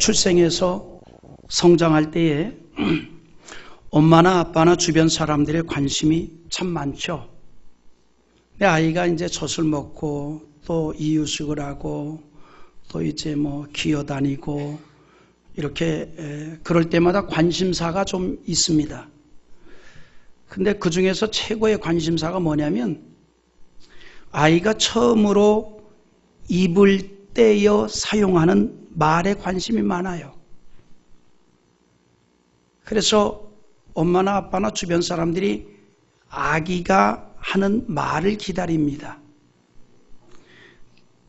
출생해서 성장할 때에 엄마나 아빠나 주변 사람들의 관심이 참 많죠. 내 아이가 이제 젖을 먹고 또 이유식을 하고 또 이제 뭐 기어다니고 이렇게 그럴 때마다 관심사가 좀 있습니다. 근데 그 중에서 최고의 관심사가 뭐냐면 아이가 처음으로 입을 떼어 사용하는 말에 관심이 많아요. 그래서 엄마나 아빠나 주변 사람들이 아기가 하는 말을 기다립니다.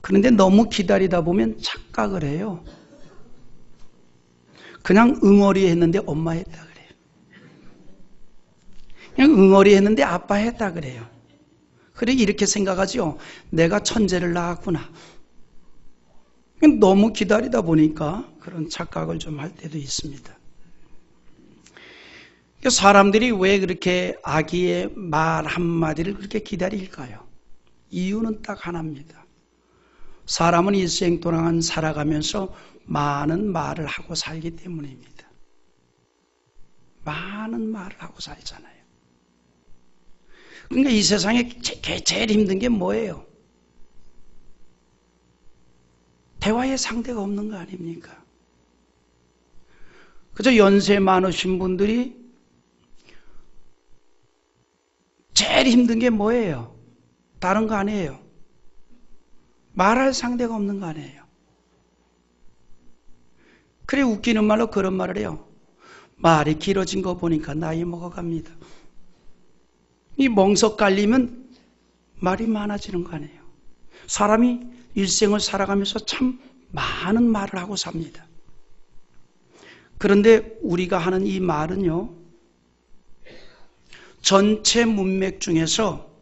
그런데 너무 기다리다 보면 착각을 해요. 그냥 응어리 했는데 엄마 했다 그래요. 그냥 응어리 했는데 아빠 했다 그래요. 그래 이렇게 생각하죠. 내가 천재를 낳았구나. 너무 기다리다 보니까 그런 착각을 좀 할 때도 있습니다. 사람들이 왜 그렇게 아기의 말 한마디를 그렇게 기다릴까요? 이유는 딱 하나입니다. 사람은 일생 동안 살아가면서 많은 말을 하고 살기 때문입니다. 많은 말을 하고 살잖아요. 그러니까 이 세상에 제일 힘든 게 뭐예요? 대화의 상대가 없는 거 아닙니까? 그저 연세 많으신 분들이 제일 힘든 게 뭐예요? 다른 거 아니에요. 말할 상대가 없는 거 아니에요. 그래 웃기는 말로 그런 말을 해요. 말이 길어진 거 보니까 나이 먹어갑니다. 이 멍석 깔리면 말이 많아지는 거 아니에요. 사람이 일생을 살아가면서 참 많은 말을 하고 삽니다. 그런데 우리가 하는 이 말은요, 전체 문맥 중에서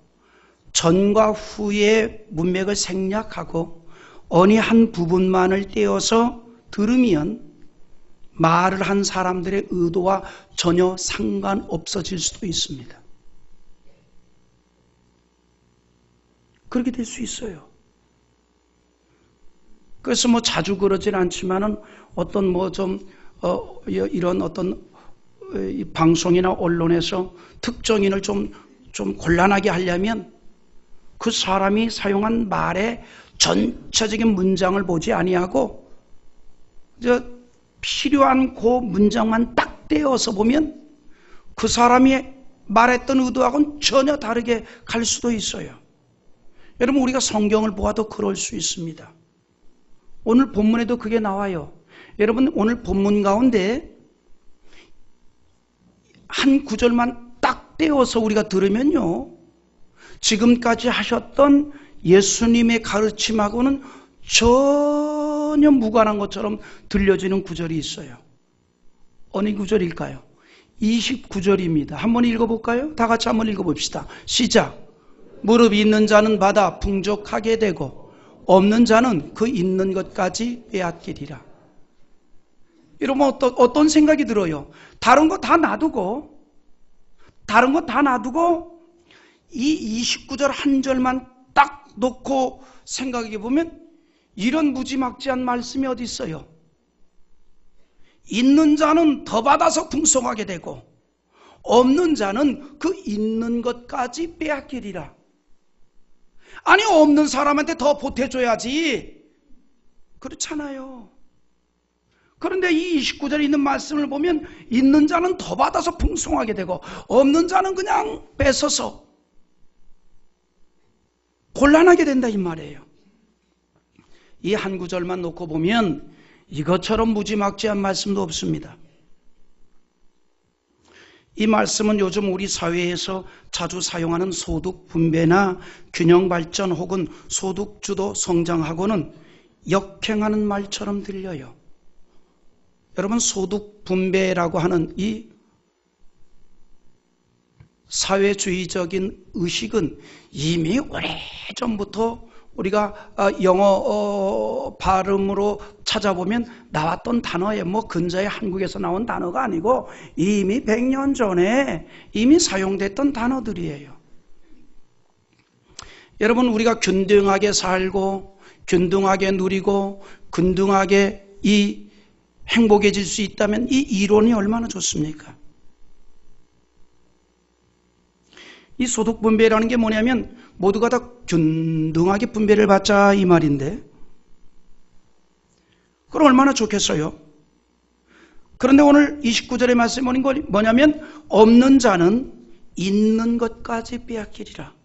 전과 후의 문맥을 생략하고 어느 한 부분만을 떼어서 들으면 말을 한 사람들의 의도와 전혀 상관없어질 수도 있습니다. 그렇게 될 수 있어요. 그래서 뭐 자주 그러진 않지만은 어떤 뭐 좀 이런 어떤 이 방송이나 언론에서 특정인을 좀 곤란하게 하려면 그 사람이 사용한 말의 전체적인 문장을 보지 아니하고 필요한 그 문장만 딱 떼어서 보면 그 사람이 말했던 의도하고는 전혀 다르게 갈 수도 있어요. 여러분 우리가 성경을 보아도 그럴 수 있습니다. 오늘 본문에도 그게 나와요. 여러분 오늘 본문 가운데 한 구절만 딱 떼어서 우리가 들으면요, 지금까지 하셨던 예수님의 가르침하고는 전혀 무관한 것처럼 들려지는 구절이 있어요. 어느 구절일까요? 29절입니다. 한번 읽어볼까요? 다 같이 한번 읽어봅시다. 시작. 무릎 있는 자는 받아 풍족하게 되고 없는 자는 그 있는 것까지 빼앗기리라. 이러면 어떤 생각이 들어요? 다른 거 다 놔두고 이 29절 한 절만 딱 놓고 생각해 보면 이런 무지막지한 말씀이 어디 있어요? 있는 자는 더 받아서 풍성하게 되고 없는 자는 그 있는 것까지 빼앗기리라. 아니 없는 사람한테 더 보태줘야지. 그렇잖아요. 그런데 이 29절에 있는 말씀을 보면 있는 자는 더 받아서 풍성하게 되고 없는 자는 그냥 뺏어서 곤란하게 된다 이 말이에요. 이 한 구절만 놓고 보면 이것처럼 무지막지한 말씀도 없습니다. 이 말씀은 요즘 우리 사회에서 자주 사용하는 소득 분배나 균형 발전 혹은 소득 주도 성장하고는 역행하는 말처럼 들려요. 여러분 소득 분배라고 하는 이 사회주의적인 의식은 이미 오래전부터 우리가 영어 발음으로 찾아보면 나왔던 단어에 뭐 근자에 한국에서 나온 단어가 아니고 이미 100년 전에 이미 사용됐던 단어들이에요. 여러분 우리가 균등하게 살고 균등하게 누리고 균등하게 이 행복해질 수 있다면 이 이론이 얼마나 좋습니까? 이 소득 분배라는 게 뭐냐면 모두가 다 균등하게 분배를 받자 이 말인데, 그럼 얼마나 좋겠어요? 그런데 오늘 29절의 말씀이 뭐냐면 없는 자는 있는 것까지 빼앗기리라.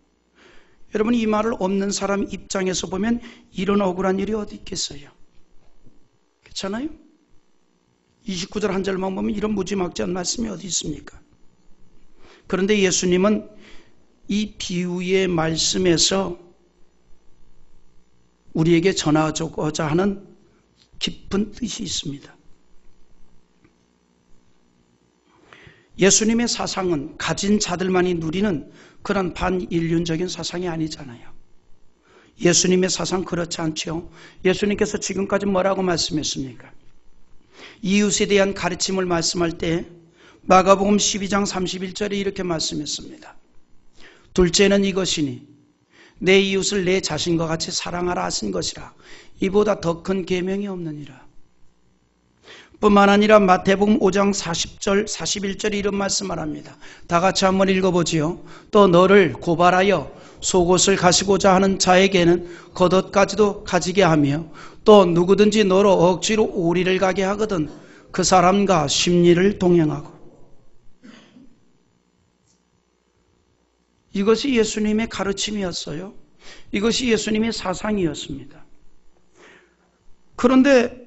여러분, 이 말을 없는 사람 입장에서 보면 이런 억울한 일이 어디 있겠어요? 그렇잖아요? 29절 한 절만 보면 이런 무지막지한 말씀이 어디 있습니까? 그런데 예수님은 이 비유의 말씀에서 우리에게 전하고자 하는 깊은 뜻이 있습니다. 예수님의 사상은 가진 자들만이 누리는 그런 반인륜적인 사상이 아니잖아요. 예수님의 사상 그렇지 않죠. 예수님께서 지금까지 뭐라고 말씀했습니까? 이웃에 대한 가르침을 말씀할 때 마가복음 12장 31절에 이렇게 말씀했습니다. 둘째는 이것이니 내 이웃을 내 자신과 같이 사랑하라 하신 것이라. 이보다 더 큰 계명이 없느니라. 뿐만 아니라 마태복음 5장 40절 41절에 이런 말씀을 합니다. 다 같이 한번 읽어보지요. 또 너를 고발하여 속옷을 가시고자 하는 자에게는 겉옷까지도 가지게 하며 또 누구든지 너로 억지로 오리를 가게 하거든 그 사람과 심리를 동행하고. 이것이 예수님의 가르침이었어요. 이것이 예수님의 사상이었습니다. 그런데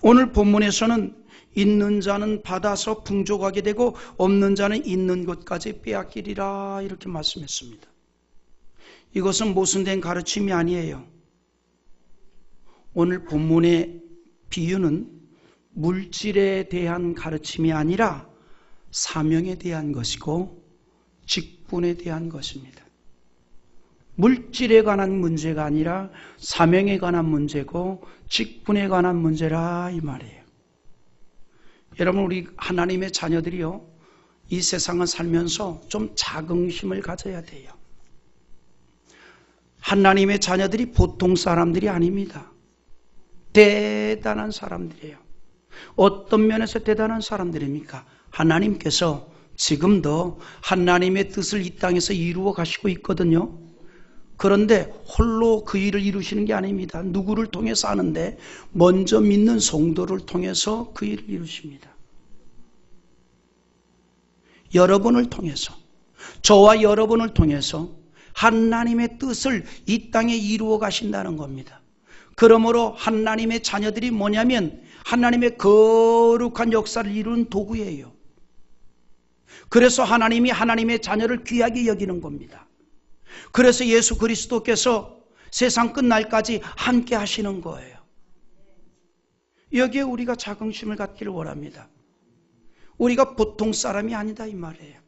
오늘 본문에서는 있는 자는 받아서 풍족하게 되고 없는 자는 있는 것까지 빼앗기리라 이렇게 말씀했습니다. 이것은 모순된 가르침이 아니에요. 오늘 본문의 비유는 물질에 대한 가르침이 아니라 사명에 대한 것이고 직분에 대한 것입니다. 물질에 관한 문제가 아니라 사명에 관한 문제고 직분에 관한 문제라 이 말이에요. 여러분, 우리 하나님의 자녀들이요, 이 세상을 살면서 좀 자긍심을 가져야 돼요. 하나님의 자녀들이 보통 사람들이 아닙니다. 대단한 사람들이에요. 어떤 면에서 대단한 사람들입니까? 하나님께서 지금도 하나님의 뜻을 이 땅에서 이루어 가시고 있거든요. 그런데 홀로 그 일을 이루시는 게 아닙니다. 누구를 통해서 하는데 먼저 믿는 성도를 통해서 그 일을 이루십니다. 여러분을 통해서, 저와 여러분을 통해서 하나님의 뜻을 이 땅에 이루어 가신다는 겁니다. 그러므로 하나님의 자녀들이 뭐냐면 하나님의 거룩한 역사를 이루는 도구예요. 그래서 하나님이 하나님의 자녀를 귀하게 여기는 겁니다. 그래서 예수 그리스도께서 세상 끝날까지 함께 하시는 거예요. 여기에 우리가 자긍심을 갖기를 원합니다. 우리가 보통 사람이 아니다 이 말이에요.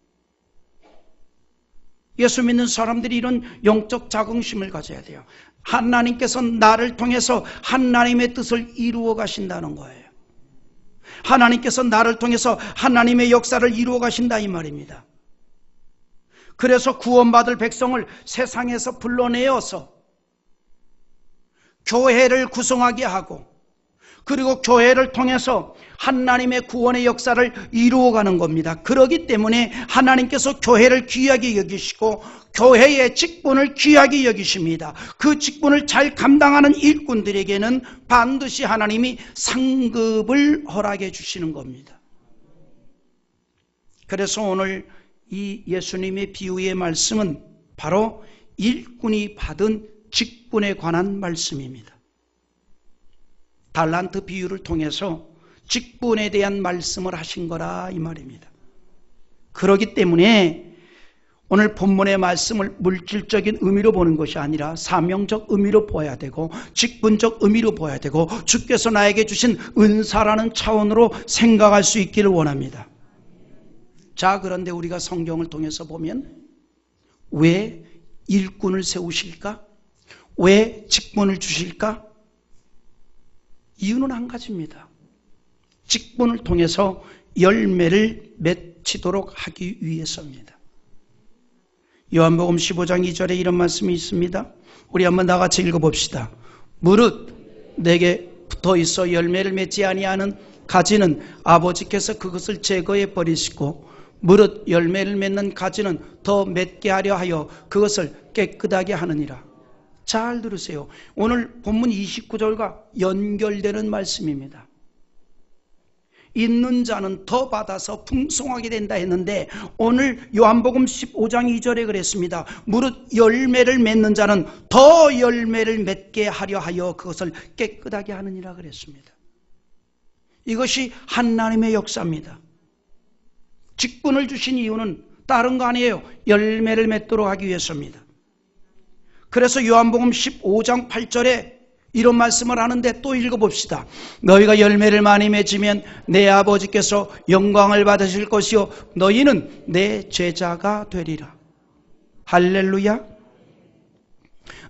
예수 믿는 사람들이 이런 영적 자긍심을 가져야 돼요. 하나님께서 나를 통해서 하나님의 뜻을 이루어 가신다는 거예요. 하나님께서 나를 통해서 하나님의 역사를 이루어 가신다 이 말입니다. 그래서 구원받을 백성을 세상에서 불러내어서 교회를 구성하게 하고, 그리고 교회를 통해서 하나님의 구원의 역사를 이루어가는 겁니다. 그렇기 때문에 하나님께서 교회를 귀하게 여기시고 교회의 직분을 귀하게 여기십니다. 그 직분을 잘 감당하는 일꾼들에게는 반드시 하나님이 상급을 허락해 주시는 겁니다. 그래서 오늘 이 예수님의 비유의 말씀은 바로 일꾼이 받은 직분에 관한 말씀입니다. 달란트 비유를 통해서 직분에 대한 말씀을 하신 거라 이 말입니다. 그렇기 때문에 오늘 본문의 말씀을 물질적인 의미로 보는 것이 아니라 사명적 의미로 보아야 되고 직분적 의미로 보아야 되고 주께서 나에게 주신 은사라는 차원으로 생각할 수 있기를 원합니다. 자, 그런데 우리가 성경을 통해서 보면 왜 일꾼을 세우실까? 왜 직분을 주실까? 이유는 한 가지입니다. 직분을 통해서 열매를 맺히도록 하기 위해서입니다. 요한복음 15장 2절에 이런 말씀이 있습니다. 우리 한번 다 같이 읽어봅시다. 무릇 내게 더 있어 열매를 맺지 아니하는 가지는 아버지께서 그것을 제거해 버리시고 무릇 열매를 맺는 가지는 더 맺게 하려 하여 그것을 깨끗하게 하느니라. 잘 들으세요. 오늘 본문 29절과 연결되는 말씀입니다. 있는 자는 더 받아서 풍성하게 된다 했는데 오늘 요한복음 15장 2절에 그랬습니다. 무릇 열매를 맺는 자는 더 열매를 맺게 하려 하여 그것을 깨끗하게 하느니라 그랬습니다. 이것이 하나님의 역사입니다. 직분을 주신 이유는 다른 거 아니에요. 열매를 맺도록 하기 위해서입니다. 그래서 요한복음 15장 8절에 이런 말씀을 하는데 또 읽어봅시다. 너희가 열매를 많이 맺으면 내 아버지께서 영광을 받으실 것이요 너희는 내 제자가 되리라. 할렐루야.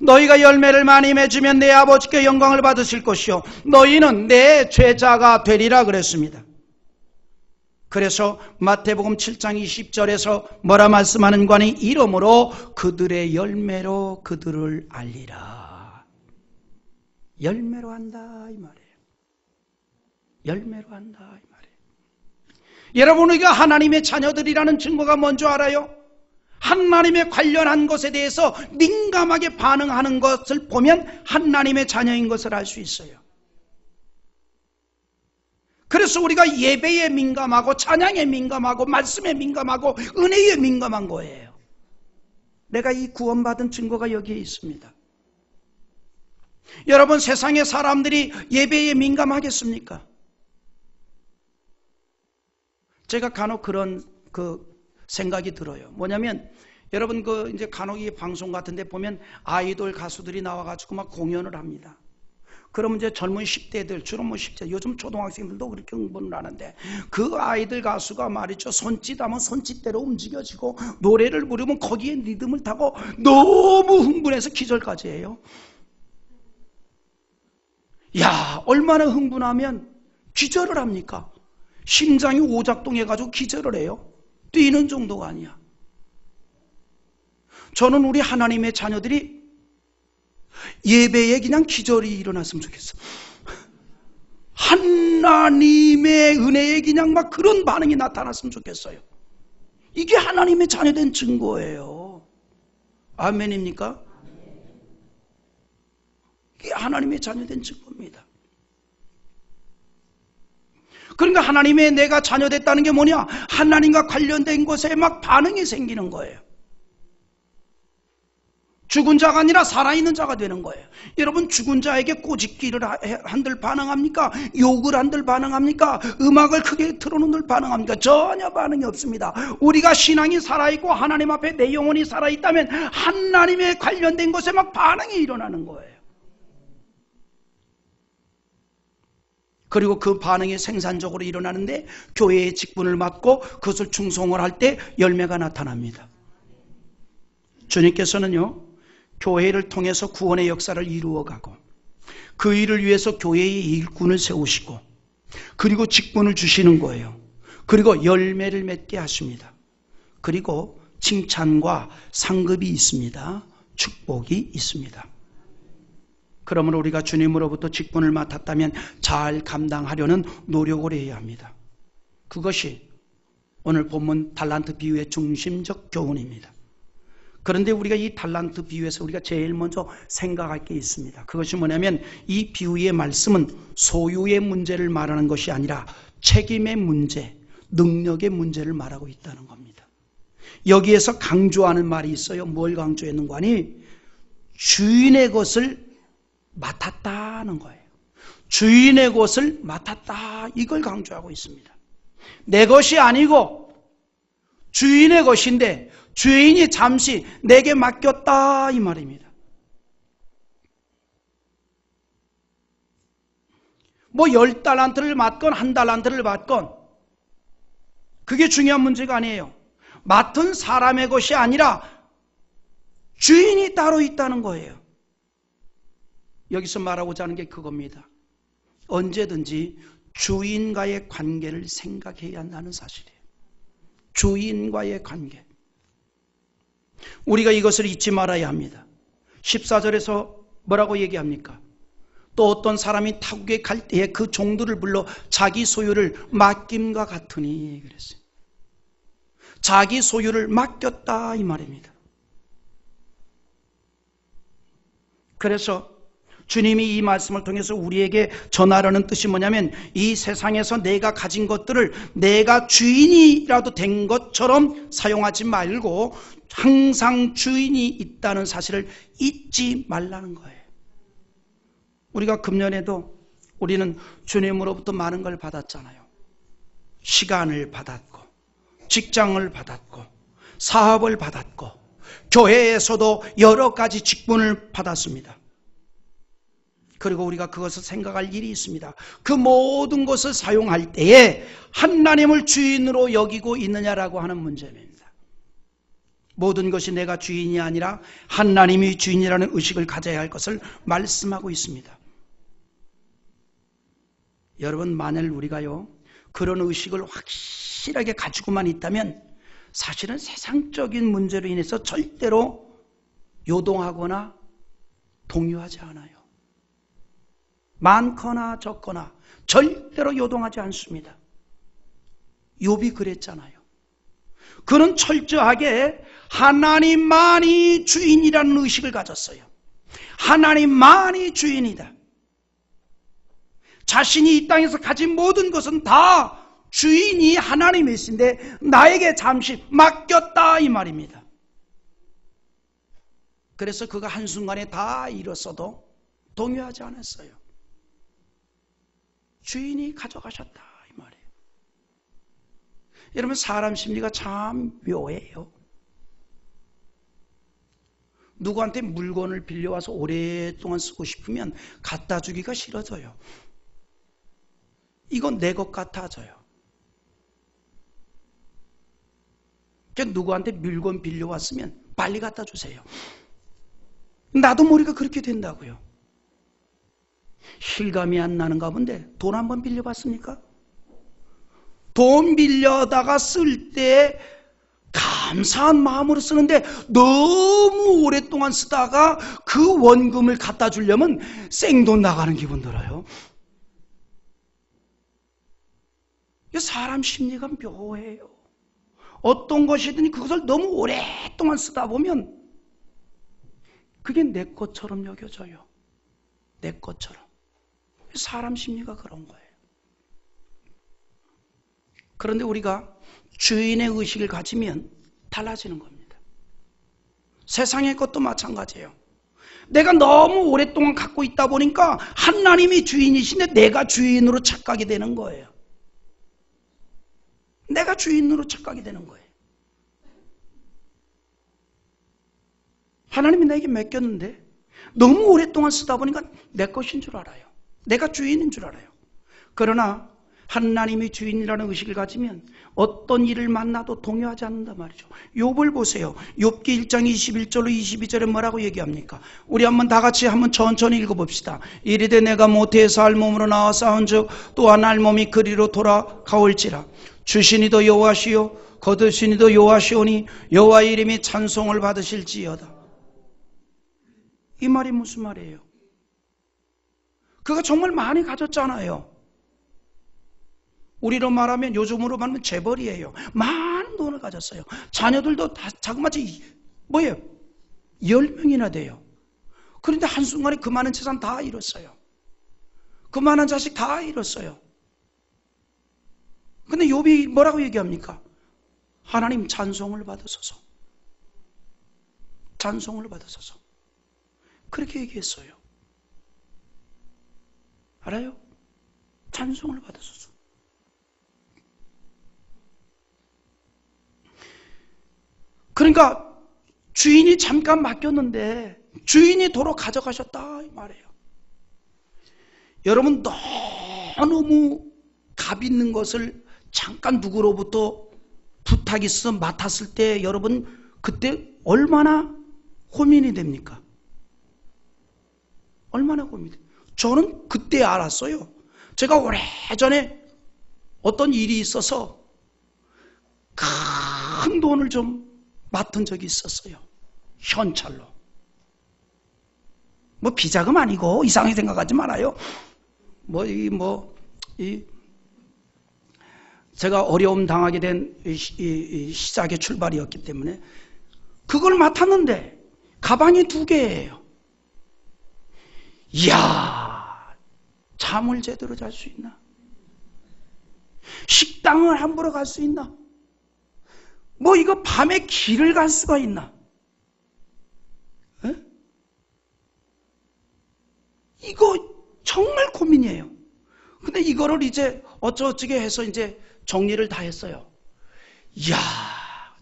너희가 열매를 많이 맺으면 내 아버지께 영광을 받으실 것이요 너희는 내 제자가 되리라 그랬습니다. 그래서 마태복음 7장 20절에서 뭐라 말씀하는 관이 이러므로 그들의 열매로 그들을 알리라. 열매로 한다 이 말이에요. 열매로 한다 이 말이에요. 여러분 우리가 하나님의 자녀들이라는 증거가 뭔지 알아요? 하나님에 관련한 것에 대해서 민감하게 반응하는 것을 보면 하나님의 자녀인 것을 알 수 있어요. 그래서 우리가 예배에 민감하고 찬양에 민감하고 말씀에 민감하고 은혜에 민감한 거예요. 내가 이 구원받은 증거가 여기에 있습니다. 여러분 세상의 사람들이 예배에 민감하겠습니까? 제가 간혹 그런 생각이 들어요. 뭐냐면 여러분 이제 간혹 이 방송 같은 데 보면 아이돌 가수들이 나와가지고 막 공연을 합니다. 그러면 이제 젊은 10대들, 주로 10대, 요즘 초등학생들도 그렇게 응원을 하는데 그 아이들 가수가 말이죠. 손짓하면 손짓대로 움직여지고 노래를 부르면 거기에 리듬을 타고 너무 흥분해서 기절까지 해요. 야, 얼마나 흥분하면 기절을 합니까? 심장이 오작동해가지고 기절을 해요. 뛰는 정도가 아니야. 저는 우리 하나님의 자녀들이 예배에 그냥 기절이 일어났으면 좋겠어. 하나님의 은혜에 그냥 막 그런 반응이 나타났으면 좋겠어요. 이게 하나님의 자녀된 증거예요. 아멘입니까? 이게 하나님의 자녀된 증거입니다. 그러니까 하나님의 내가 자녀됐다는 게 뭐냐? 하나님과 관련된 것에 막 반응이 생기는 거예요. 죽은 자가 아니라 살아있는 자가 되는 거예요. 여러분 죽은 자에게 꼬집기를 한들 반응합니까? 욕을 한들 반응합니까? 음악을 크게 틀어놓는들 반응합니까? 전혀 반응이 없습니다. 우리가 신앙이 살아있고 하나님 앞에 내 영혼이 살아있다면 하나님에 관련된 것에 막 반응이 일어나는 거예요. 그리고 그 반응이 생산적으로 일어나는데 교회의 직분을 맡고 그것을 충성을 할 때 열매가 나타납니다. 주님께서는요 교회를 통해서 구원의 역사를 이루어가고 그 일을 위해서 교회의 일꾼을 세우시고 그리고 직분을 주시는 거예요. 그리고 열매를 맺게 하십니다. 그리고 칭찬과 상급이 있습니다. 축복이 있습니다. 그러므로 우리가 주님으로부터 직분을 맡았다면 잘 감당하려는 노력을 해야 합니다. 그것이 오늘 본문 달란트 비유의 중심적 교훈입니다. 그런데 우리가 이 달란트 비유에서 우리가 제일 먼저 생각할 게 있습니다. 그것이 뭐냐면 이 비유의 말씀은 소유의 문제를 말하는 것이 아니라 책임의 문제, 능력의 문제를 말하고 있다는 겁니다. 여기에서 강조하는 말이 있어요. 뭘 강조했는가 하니 주인의 것을 맡았다는 거예요. 주인의 것을 맡았다 이걸 강조하고 있습니다. 내 것이 아니고 주인의 것인데 주인이 잠시 내게 맡겼다 이 말입니다. 뭐 10달란트를 맡건 1달란트를 맡건 그게 중요한 문제가 아니에요. 맡은 사람의 것이 아니라 주인이 따로 있다는 거예요. 여기서 말하고자 하는 게 그겁니다. 언제든지 주인과의 관계를 생각해야 한다는 사실이에요. 주인과의 관계. 우리가 이것을 잊지 말아야 합니다. 14절에서 뭐라고 얘기합니까? 또 어떤 사람이 타국에 갈 때에 그 종들을 불러 자기 소유를 맡김과 같으니 그랬어요. 자기 소유를 맡겼다 이 말입니다. 그래서 주님이 이 말씀을 통해서 우리에게 전하려는 뜻이 뭐냐면 이 세상에서 내가 가진 것들을 내가 주인이라도 된 것처럼 사용하지 말고 항상 주인이 있다는 사실을 잊지 말라는 거예요. 우리가 금년에도 우리는 주님으로부터 많은 걸 받았잖아요. 시간을 받았고 직장을 받았고 사업을 받았고 교회에서도 여러 가지 직분을 받았습니다. 그리고 우리가 그것을 생각할 일이 있습니다. 그 모든 것을 사용할 때에 하나님을 주인으로 여기고 있느냐라고 하는 문제입니다. 모든 것이 내가 주인이 아니라 하나님이 주인이라는 의식을 가져야 할 것을 말씀하고 있습니다. 여러분, 만일 우리가요 그런 의식을 확실하게 가지고만 있다면 사실은 세상적인 문제로 인해서 절대로 요동하거나 동요하지 않아요. 많거나 적거나 절대로 요동하지 않습니다. 욥이 그랬잖아요. 그는 철저하게 하나님만이 주인이라는 의식을 가졌어요. 하나님만이 주인이다. 자신이 이 땅에서 가진 모든 것은 다 주인이 하나님이신데 나에게 잠시 맡겼다 이 말입니다. 그래서 그가 한순간에 다 잃었어도 동요하지 않았어요. 주인이 가져가셨다 이 말이에요. 여러분, 사람 심리가 참 묘해요. 누구한테 물건을 빌려와서 오랫동안 쓰고 싶으면 갖다 주기가 싫어져요. 이건 내 것 같아져요. 그러니까 누구한테 물건 빌려왔으면 빨리 갖다 주세요. 나도 모르게 그렇게 된다고요. 실감이 안 나는가 본데 돈 한번 빌려봤습니까? 돈 빌려다가 쓸 때 감사한 마음으로 쓰는데 너무 오랫동안 쓰다가 그 원금을 갖다 주려면 생돈 나가는 기분 들어요. 사람 심리가 묘해요. 어떤 것이든 그것을 너무 오랫동안 쓰다 보면 그게 내 것처럼 여겨져요. 내 것처럼. 사람 심리가 그런 거예요. 그런데 우리가 주인의 의식을 가지면 달라지는 겁니다. 세상의 것도 마찬가지예요. 내가 너무 오랫동안 갖고 있다 보니까 하나님이 주인이신데 내가 주인으로 착각이 되는 거예요. 내가 주인으로 착각이 되는 거예요. 하나님이 나에게 맡겼는데 너무 오랫동안 쓰다 보니까 내 것인 줄 알아요. 내가 주인인 줄 알아요. 그러나 하나님이 주인이라는 의식을 가지면 어떤 일을 만나도 동요하지 않는단 말이죠. 욥을 보세요. 욥기 1장 21절로 22절에 뭐라고 얘기합니까? 우리 한번 다 같이 한번 천천히 읽어봅시다. 이르되 내가 모태에서 알몸으로 나와 싸운즉 또한 알몸이 그리로 돌아가올지라. 주시니도 여호와시요 거두시니도 여호와시오니 여호와의 이름이 찬송을 받으실지어다. 이 말이 무슨 말이에요? 그가 정말 많이 가졌잖아요. 우리로 말하면 요즘으로 말하면 재벌이에요. 많은 돈을 가졌어요. 자녀들도 다 자그마치 뭐예요? 10명이나 돼요. 그런데 한순간에 그 많은 재산 다 잃었어요. 그 많은 자식 다 잃었어요. 근데 욥이 뭐라고 얘기합니까? 하나님 찬송을 받으소서. 찬송을 받으소서. 그렇게 얘기했어요. 알아요? 찬송을 받으소서. 그러니까 주인이 잠깐 맡겼는데 주인이 도로 가져가셨다 이 말이에요. 여러분, 너무 값 있는 것을 잠깐 누구로부터 부탁이 있어 맡았을 때 여러분 그때 얼마나 고민이 됩니까? 얼마나 고민이 돼요? 저는 그때 알았어요. 제가 오래전에 어떤 일이 있어서 큰 돈을 좀 맡은 적이 있었어요. 현찰로. 뭐 비자금 아니고 이상하게 생각하지 말아요. 제가 어려움 당하게 된 시작의 출발이었기 때문에 그걸 맡았는데 가방이 2개예요. 이야, 잠을 제대로 잘 수 있나? 식당을 함부로 갈 수 있나? 뭐 이거 밤에 길을 갈 수가 있나? 에? 이거 정말 고민이에요. 근데 이거를 이제 어쩌게 해서 이제 정리를 다 했어요. 이야,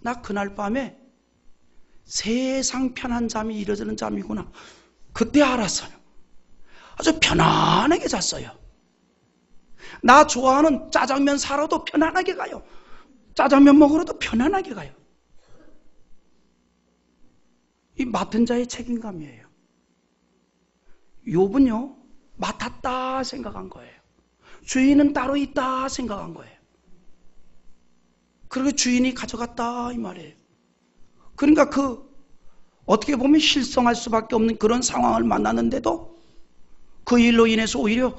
나 그날 밤에 세상 편한 잠이 이러저런 잠이구나. 그때 알았어요. 아주 편안하게 잤어요. 나 좋아하는 짜장면 사러도 편안하게 가요. 짜장면 먹으러도 편안하게 가요. 이 맡은 자의 책임감이에요. 욥은요, 맡았다 생각한 거예요. 주인은 따로 있다 생각한 거예요. 그리고 주인이 가져갔다 이 말이에요. 그러니까 어떻게 보면 실성할 수밖에 없는 그런 상황을 만났는데도 그 일로 인해서 오히려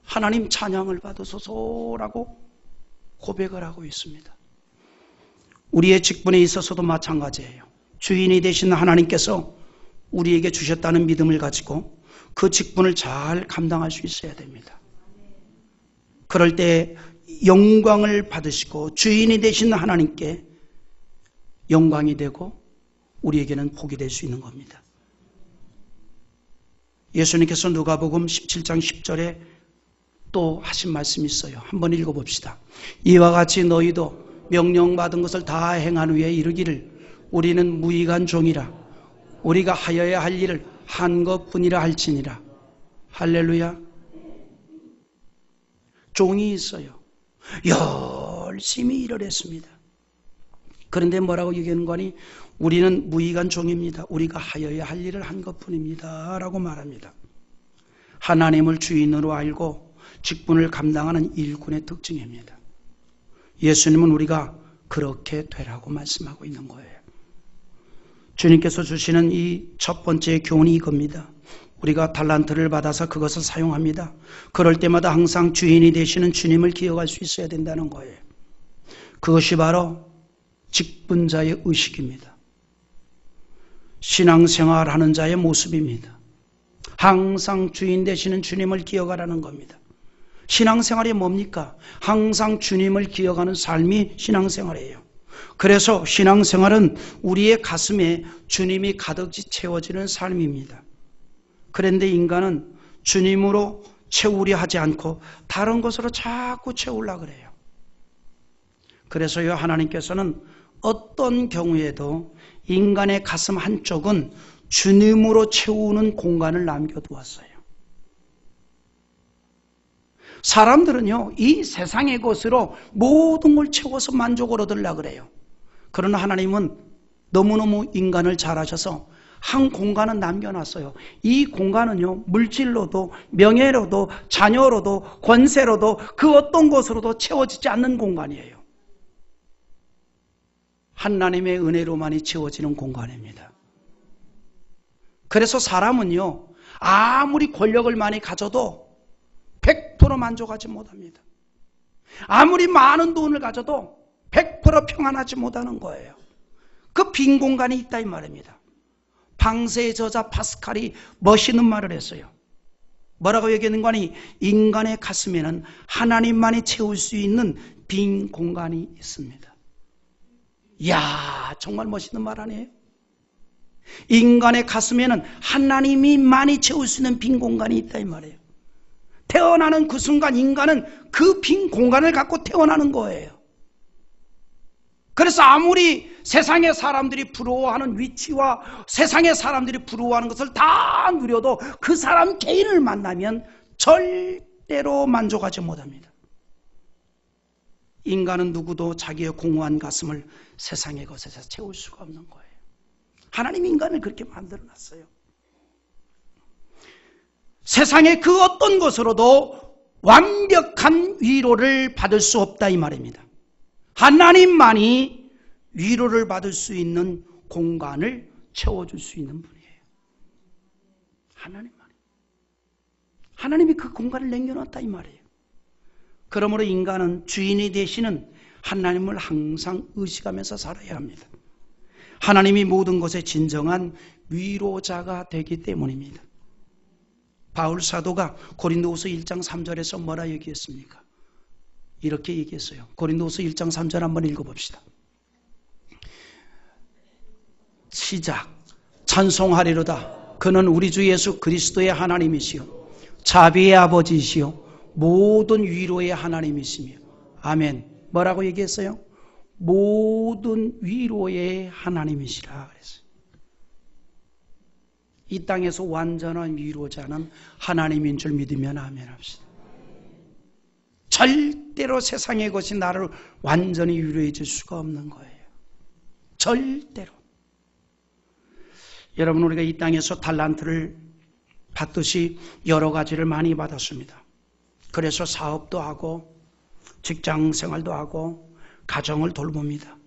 하나님 찬양을 받으소서라고 고백을 하고 있습니다. 우리의 직분에 있어서도 마찬가지예요. 주인이 되신 하나님께서 우리에게 주셨다는 믿음을 가지고 그 직분을 잘 감당할 수 있어야 됩니다. 그럴 때 영광을 받으시고 주인이 되신 하나님께 영광이 되고 우리에게는 복이 될 수 있는 겁니다. 예수님께서 누가복음 17장 10절에 또 하신 말씀이 있어요. 한번 읽어봅시다. 이와 같이 너희도 명령받은 것을 다 행한 후에 이르기를 우리는 무익한 종이라 우리가 하여야 할 일을 한 것뿐이라 할지니라. 할렐루야. 종이 있어요. 열심히 일을 했습니다. 그런데 뭐라고 얘기하는 거니? 우리는 무익한 종입니다. 우리가 하여야 할 일을 한 것뿐입니다. 라고 말합니다. 하나님을 주인으로 알고 직분을 감당하는 일꾼의 특징입니다. 예수님은 우리가 그렇게 되라고 말씀하고 있는 거예요. 주님께서 주시는 이 첫 번째 교훈이 이겁니다. 우리가 달란트를 받아서 그것을 사용합니다. 그럴 때마다 항상 주인이 되시는 주님을 기억할 수 있어야 된다는 거예요. 그것이 바로 직분자의 의식입니다. 신앙생활하는 자의 모습입니다. 항상 주인 되시는 주님을 기억하라는 겁니다. 신앙생활이 뭡니까? 항상 주님을 기억하는 삶이 신앙생활이에요. 그래서 신앙생활은 우리의 가슴에 주님이 가득 채워지는 삶입니다. 그런데 인간은 주님으로 채우려 하지 않고 다른 것으로 자꾸 채우려고 그래요. 그래서요, 하나님께서는 어떤 경우에도 인간의 가슴 한쪽은 주님으로 채우는 공간을 남겨두었어요. 사람들은요, 이 세상의 것으로 모든 걸 채워서 만족을 얻으려고 그래요. 그러나 하나님은 너무너무 인간을 잘 아셔서 한 공간은 남겨놨어요. 이 공간은요, 물질로도 명예로도 자녀로도 권세로도 그 어떤 것으로도 채워지지 않는 공간이에요. 하나님의 은혜로만이 채워지는 공간입니다. 그래서 사람은요, 아무리 권력을 많이 가져도 100% 만족하지 못합니다. 아무리 많은 돈을 가져도 100% 평안하지 못하는 거예요. 그 빈 공간이 있다 이 말입니다. 방세의 저자 파스칼이 멋있는 말을 했어요. 뭐라고 얘기하는 거니? 인간의 가슴에는 하나님만이 채울 수 있는 빈 공간이 있습니다. 이야, 정말 멋있는 말 아니에요? 인간의 가슴에는 하나님이 많이 채울 수 있는 빈 공간이 있다 이 말이에요. 태어나는 그 순간 인간은 그 빈 공간을 갖고 태어나는 거예요. 그래서 아무리 세상의 사람들이 부러워하는 위치와 세상의 사람들이 부러워하는 것을 다 누려도 그 사람 개인을 만나면 절대로 만족하지 못합니다. 인간은 누구도 자기의 공허한 가슴을 세상의 것에서 채울 수가 없는 거예요. 하나님 인간을 그렇게 만들어놨어요. 세상의 그 어떤 것으로도 완벽한 위로를 받을 수 없다 이 말입니다. 하나님만이 위로를 받을 수 있는 공간을 채워줄 수 있는 분이에요. 하나님만이. 하나님이 그 공간을 남겨놨다 이 말이에요. 그러므로 인간은 주인이 되시는 하나님을 항상 의식하면서 살아야 합니다. 하나님이 모든 것의 진정한 위로자가 되기 때문입니다. 바울 사도가 고린도후서 1장 3절에서 뭐라 얘기했습니까? 이렇게 얘기했어요. 고린도후서 1장 3절 한번 읽어봅시다. 시작. 찬송하리로다. 그는 우리 주 예수 그리스도의 하나님이시요 자비의 아버지이시요 모든 위로의 하나님이시며. 아멘. 뭐라고 얘기했어요? 모든 위로의 하나님이시라 그랬어요. 이 땅에서 완전한 위로자는 하나님인 줄 믿으면 아멘 합시다. 절대로 세상의 것이 나를 완전히 위로해 줄 수가 없는 거예요. 절대로. 여러분, 우리가 이 땅에서 달란트를 받듯이 여러 가지를 많이 받았습니다. 그래서 사업도 하고 직장 생활도 하고 가정을 돌봅니다.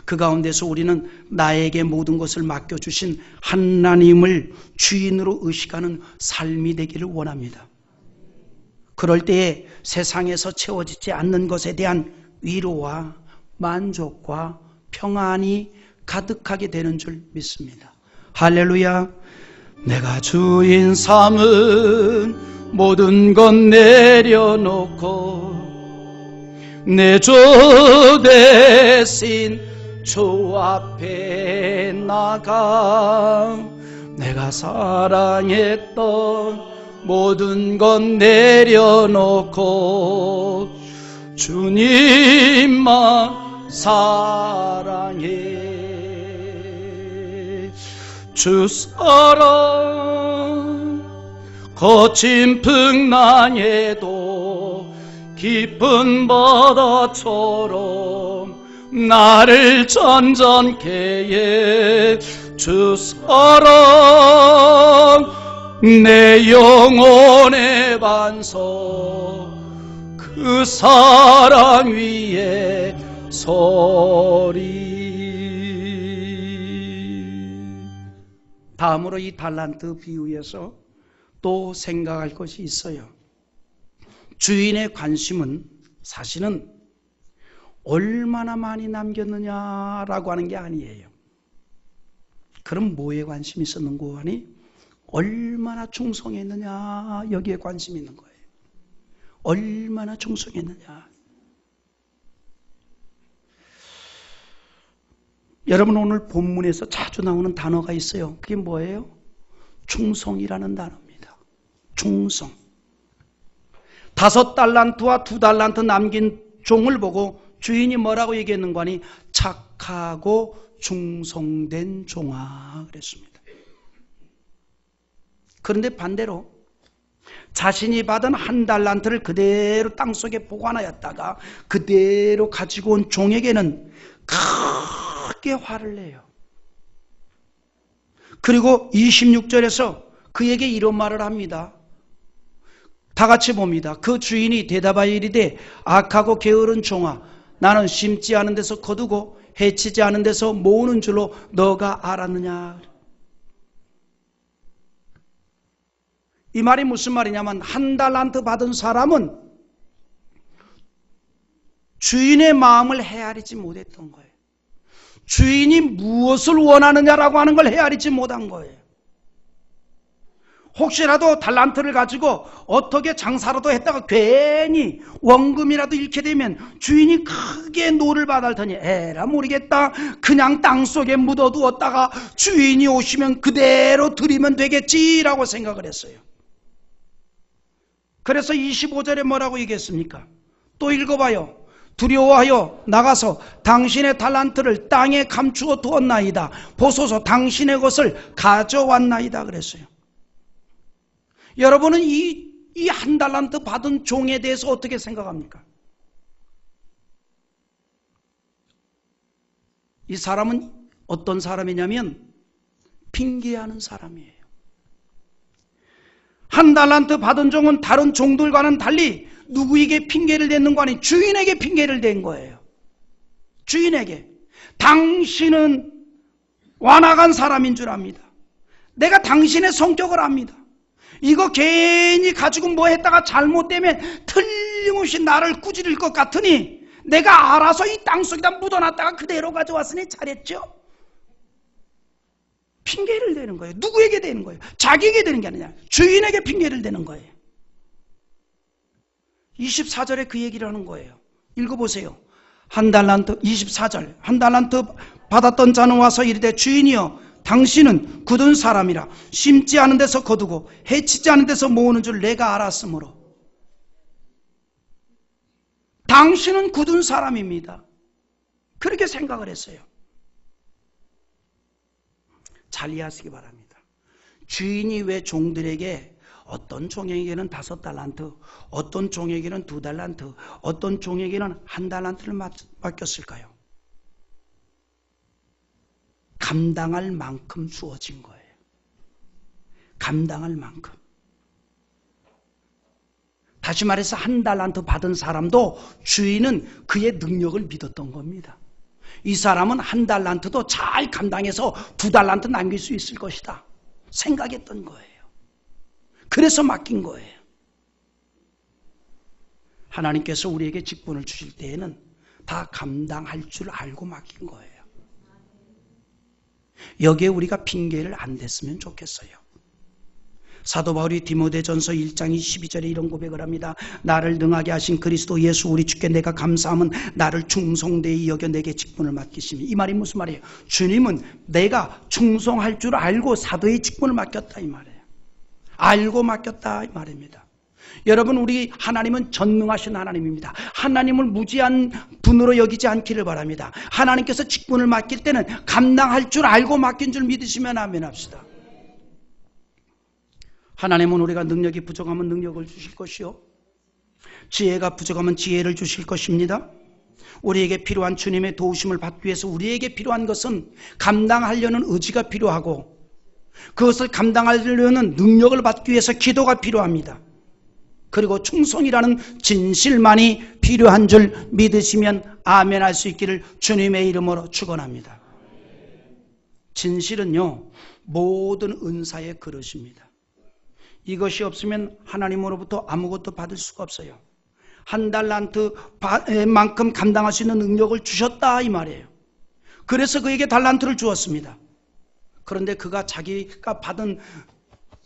그 가운데서 우리는 나에게 모든 것을 맡겨주신 하나님을 주인으로 의식하는 삶이 되기를 원합니다. 그럴 때에 세상에서 채워지지 않는 것에 대한 위로와 만족과 평안이 가득하게 되는 줄 믿습니다. 할렐루야. 내가 주인 삼은 모든 것 내려놓고 내 주 대신 주 앞에 나가 내가 사랑했던 모든 것 내려놓고 주님만 사랑해. 주 사랑 거친 풍랑에도 깊은 바다처럼 나를 전전케 해. 주 사랑 내 영혼의 반석 그 사랑 위에 서리. 다음으로 이 달란트 비유에서 또 생각할 것이 있어요. 주인의 관심은 사실은 얼마나 많이 남겼느냐라고 하는 게 아니에요. 그럼 뭐에 관심이 있었는고 하니 얼마나 충성했느냐 여기에 관심이 있는 거예요. 얼마나 충성했느냐. 여러분, 오늘 본문에서 자주 나오는 단어가 있어요. 그게 뭐예요? 충성이라는 단어입니다. 충성. 5달란트와 2달란트 남긴 종을 보고 주인이 뭐라고 얘기했는가 하니 착하고 충성된 종아 그랬습니다. 그런데 반대로 자신이 받은 1달란트를 그대로 땅속에 보관하였다가 그대로 가지고 온 종에게는 크게 화를 내요. 그리고 26절에서 그에게 이런 말을 합니다. 다 같이 봅니다. 그 주인이 대답하여 이르되 악하고 게으른 종아 나는 심지 않은 데서 거두고 해치지 않은 데서 모으는 줄로 너가 알았느냐. 이 말이 무슨 말이냐면 1달란트 받은 사람은 주인의 마음을 헤아리지 못했던 거예요. 주인이 무엇을 원하느냐라고 하는 걸 헤아리지 못한 거예요. 혹시라도 달란트를 가지고 어떻게 장사라도 했다가 괜히 원금이라도 잃게 되면 주인이 크게 노를 받을 테니 에라 모르겠다 그냥 땅속에 묻어두었다가 주인이 오시면 그대로 드리면 되겠지라고 생각을 했어요. 그래서 25절에 뭐라고 얘기했습니까? 또 읽어봐요. 두려워하여 나가서 당신의 달란트를 땅에 감추어 두었나이다. 보소서 당신의 것을 가져왔나이다 그랬어요. 여러분은 이 1달란트 받은 종에 대해서 어떻게 생각합니까? 이 사람은 어떤 사람이냐면 핑계하는 사람이에요. 1달란트 받은 종은 다른 종들과는 달리 누구에게 핑계를 댔는가 하니 주인에게 핑계를 댄 거예요. 주인에게. 당신은 완악한 사람인 줄 압니다. 내가 당신의 성격을 압니다. 이거 괜히 가지고 뭐 했다가 잘못되면 틀림없이 나를 꾸짖을 것 같으니 내가 알아서 이 땅속에다 묻어놨다가 그대로 가져왔으니 잘했죠? 핑계를 대는 거예요. 누구에게 대는 거예요? 자기에게 대는 게 아니라 주인에게 핑계를 대는 거예요. 24절에 그 얘기를 하는 거예요. 읽어보세요. 한 달란트, 24절. 한 달란트 받았던 자는 와서 이르되 주인이여 당신은 굳은 사람이라 심지 않은 데서 거두고 해치지 않은 데서 모으는 줄 내가 알았으므로. 당신은 굳은 사람입니다. 그렇게 생각을 했어요. 잘 이해하시기 바랍니다. 주인이 왜 종들에게 어떤 종에게는 5달란트, 어떤 종에게는 2달란트, 어떤 종에게는 1달란트를 맡겼을까요? 감당할 만큼 주어진 거예요. 감당할 만큼. 다시 말해서 1달란트 받은 사람도 주인은 그의 능력을 믿었던 겁니다. 이 사람은 1달란트도 잘 감당해서 2달란트 남길 수 있을 것이다 생각했던 거예요. 그래서 맡긴 거예요. 하나님께서 우리에게 직분을 주실 때에는 다 감당할 줄 알고 맡긴 거예요. 여기에 우리가 핑계를 안 댔으면 좋겠어요. 사도 바울이 디모데전서 1장 12절에 이런 고백을 합니다. 나를 능하게 하신 그리스도 예수 우리 주께 내가 감사함은 나를 충성되이 여겨 내게 직분을 맡기심이. 이 말이 무슨 말이에요? 주님은 내가 충성할 줄 알고 사도의 직분을 맡겼다 이 말이에요. 알고 맡겼다 이 말입니다. 여러분, 우리 하나님은 전능하신 하나님입니다. 하나님을 무지한 분으로 여기지 않기를 바랍니다. 하나님께서 직분을 맡길 때는 감당할 줄 알고 맡긴 줄 믿으시면 아멘 합시다. 하나님은 우리가 능력이 부족하면 능력을 주실 것이요, 지혜가 부족하면 지혜를 주실 것입니다. 우리에게 필요한 주님의 도우심을 받기 위해서 우리에게 필요한 것은 감당하려는 의지가 필요하고, 그것을 감당하려는 능력을 받기 위해서 기도가 필요합니다. 그리고 충성이라는 진실만이 필요한 줄 믿으시면 아멘 할 수 있기를 주님의 이름으로 축원합니다. 진실은요, 모든 은사의 그릇입니다. 이것이 없으면 하나님으로부터 아무것도 받을 수가 없어요. 1달란트만큼 감당할 수 있는 능력을 주셨다 이 말이에요. 그래서 그에게 달란트를 주었습니다. 그런데 그가 자기가 받은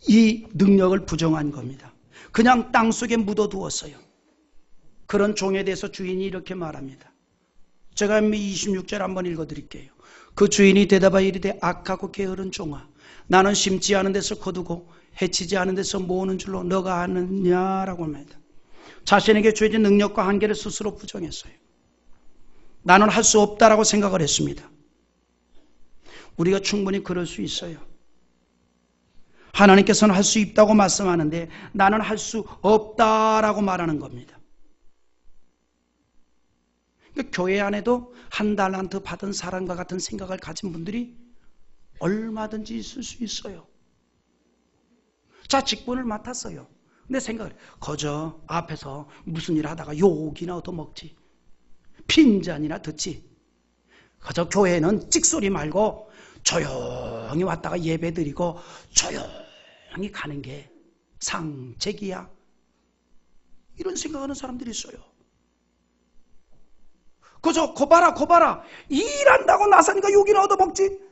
이 능력을 부정한 겁니다. 그냥 땅속에 묻어두었어요. 그런 종에 대해서 주인이 이렇게 말합니다. 제가 26절 한번 읽어드릴게요. 그 주인이 대답하여 이르되 악하고 게으른 종아, 나는 심지 않은 데서 거두고 해치지 않은 데서 모으는 줄로 너가 아느냐라고 합니다. 자신에게 주어진 능력과 한계를 스스로 부정했어요. 나는 할 수 없다라고 생각을 했습니다. 우리가 충분히 그럴 수 있어요. 하나님께서는 할 수 있다고 말씀하는데 나는 할 수 없다라고 말하는 겁니다. 그러니까 교회 안에도 1달란트 받은 사람과 같은 생각을 가진 분들이 얼마든지 있을 수 있어요. 자, 직분을 맡았어요. 근데 생각을 해요. 거저 앞에서 무슨 일 하다가 욕이나 얻어먹지, 핀잔이나 듣지. 거저 교회는 찍소리 말고 조용히 왔다가 예배 드리고 조용히 가는 게 상책이야. 이런 생각하는 사람들이 있어요. 그저 거봐라 일한다고 나서니까 욕이나 얻어먹지.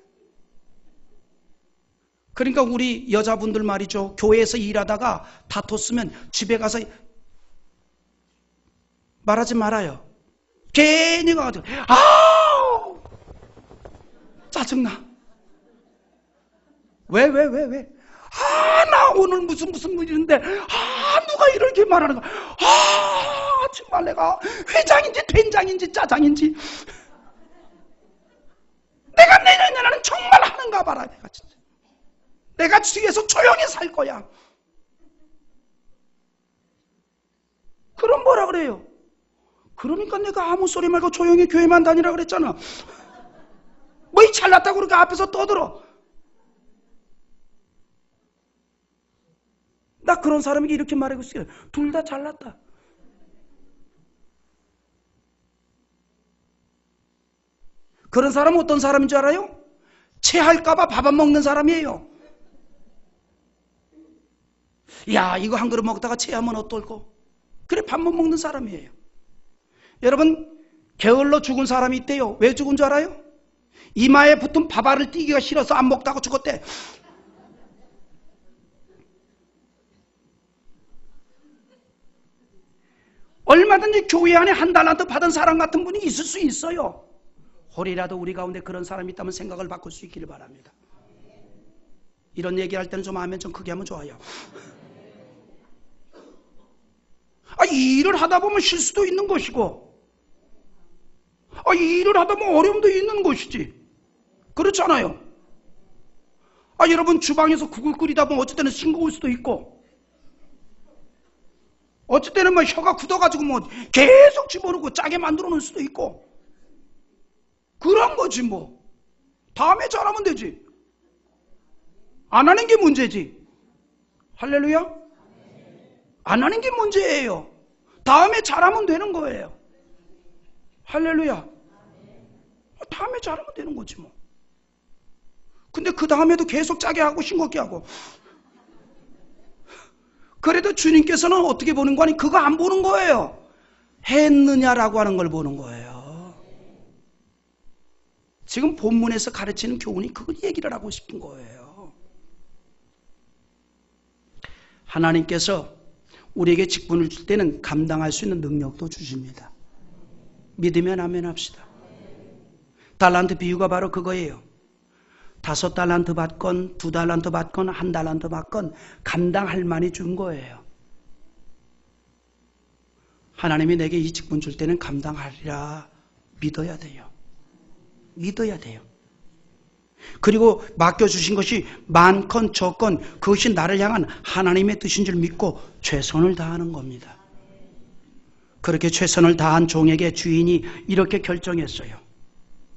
그러니까 우리 여자분들 말이죠, 교회에서 일하다가 다퉜으면 집에 가서 말하지 말아요. 괜히 가가지고 아우 짜증나. 왜? 나 오늘 무슨 일인데 누가 이렇게 말하는 거야. 정말 내가 회장인지 된장인지 짜장인지 내가 내년에는 정말 하는가 봐라. 내가 뒤에서 조용히 살 거야. 그럼 뭐라 그래요? 그러니까 내가 아무 소리 말고 조용히 교회만 다니라 그랬잖아. 뭐 이 잘났다고 그렇게 앞에서 떠들어. 나 그런 사람에게 이렇게 말하고 있어요. 둘 다 잘났다. 그런 사람은 어떤 사람인 줄 알아요? 체할까봐 밥 안 먹는 사람이에요. 야, 이거 한 그릇 먹다가 체하면 어떨고? 그래, 밥만 먹는 사람이에요. 여러분, 게을러 죽은 사람이 있대요. 왜 죽은 줄 알아요? 이마에 붙은 밥알을 띄기가 싫어서 안 먹다가 죽었대. 얼마든지 교회 안에 한 달란트 받은 사람 같은 분이 있을 수 있어요. 혹이라도 우리 가운데 그런 사람이 있다면 생각을 바꿀 수 있기를 바랍니다. 이런 얘기할 때는 좀 아멘 좀 크게 하면 좋아요. 이 일을 하다 보면 실수도 있는 것이고, 이 일을 하다 보면 어려움도 있는 것이지. 그렇잖아요. 여러분 주방에서 국을 끓이다 보면 어쩔 때는 싱거울 수도 있고, 어쩔 때는 뭐 혀가 굳어가지고 뭐 계속 집어넣고 짜게 만들어 놓을 수도 있고, 그런 거지 뭐. 다음에 잘하면 되지. 안 하는 게 문제지. 할렐루야? 안 하는 게 문제예요. 다음에 잘하면 되는 거예요. 할렐루야. 다음에 잘하면 되는 거지 뭐. 근데 그 다음에도 계속 짜게 하고 싱겁게 하고, 그래도 주님께서는 어떻게 보는 거 아니? 그거 안 보는 거예요. 했느냐라고 하는 걸 보는 거예요. 지금 본문에서 가르치는 교훈이 그걸 얘기를 하고 싶은 거예요. 하나님께서 우리에게 직분을 줄 때는 감당할 수 있는 능력도 주십니다. 믿으면 아멘 합시다. 달란트 비유가 바로 그거예요. 5달란트 받건 2달란트 받건 1달란트 받건 감당할 만이 준 거예요. 하나님이 내게 이 직분 줄 때는 감당하리라 믿어야 돼요. 믿어야 돼요. 그리고 맡겨주신 것이 많건 적건 그것이 나를 향한 하나님의 뜻인 줄 믿고 최선을 다하는 겁니다. 그렇게 최선을 다한 종에게 주인이 이렇게 결정했어요.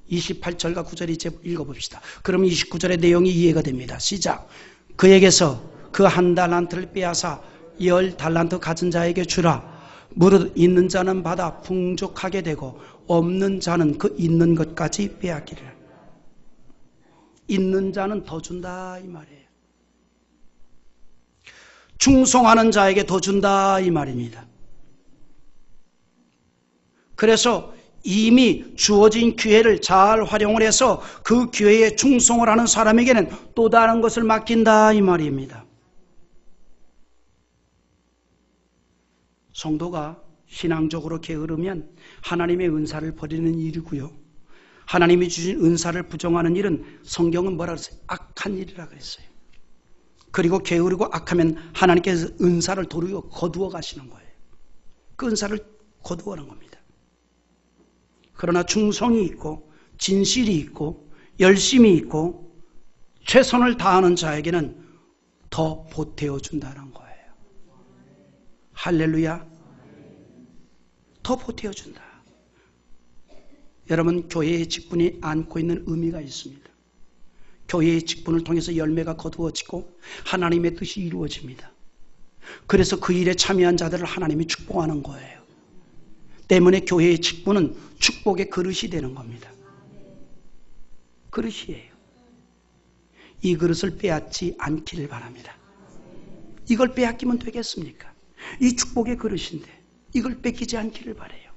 28절과 9절 이제 읽어봅시다. 그럼 29절의 내용이 이해가 됩니다. 시작. 그에게서 그 1달란트를 빼앗아 10달란트 가진 자에게 주라. 무릇 있는 자는 받아 풍족하게 되고 없는 자는 그 있는 것까지 빼앗기를. 있는 자는 더 준다 이 말이에요. 충성하는 자에게 더 준다 이 말입니다. 그래서 이미 주어진 기회를 잘 활용을 해서 그 기회에 충성을 하는 사람에게는 또 다른 것을 맡긴다 이 말입니다. 성도가 신앙적으로 게으르면 하나님의 은사를 버리는 일이고요. 하나님이 주신 은사를 부정하는 일은 성경은 뭐라 그랬어요? 악한 일이라 그랬어요. 그리고 게으르고 악하면 하나님께서 은사를 도리어 거두어 가시는 거예요. 그 은사를 거두어 가는 겁니다. 그러나 충성이 있고 진실이 있고 열심이 있고 최선을 다하는 자에게는 더 보태어 준다는 거예요. 할렐루야. 더 보태어 준다. 여러분, 교회의 직분이 안고 있는 의미가 있습니다. 교회의 직분을 통해서 열매가 거두어지고 하나님의 뜻이 이루어집니다. 그래서 그 일에 참여한 자들을 하나님이 축복하는 거예요. 때문에 교회의 직분은 축복의 그릇이 되는 겁니다. 그릇이에요. 이 그릇을 빼앗지 않기를 바랍니다. 이걸 빼앗기면 되겠습니까? 이 축복의 그릇인데 이걸 뺏기지 않기를 바라요.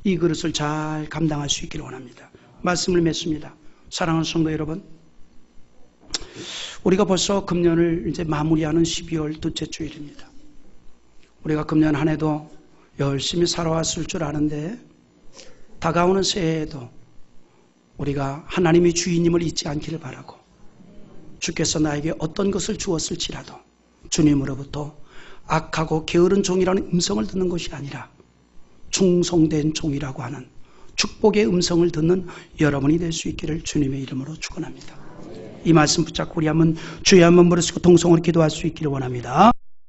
이 그릇을 잘 감당할 수 있기를 원합니다. 말씀을 맺습니다. 사랑하는 성도 여러분, 우리가 벌써 금년을 이제 마무리하는 12월 둘째 주일입니다. 우리가 금년 한 해도 열심히 살아왔을 줄 아는데 다가오는 새해에도 우리가 하나님의 주인님을 잊지 않기를 바라고, 주께서 나에게 어떤 것을 주었을지라도 주님으로부터 악하고 게으른 종이라는 음성을 듣는 것이 아니라 충성된 종이라고 하는 축복의 음성을 듣는 여러분이 될 수 있기를 주님의 이름으로 축원합니다. 이 말씀 붙잡고 우리 한번 주여 한번 부르시고 동성으로 기도할 수 있기를 원합니다.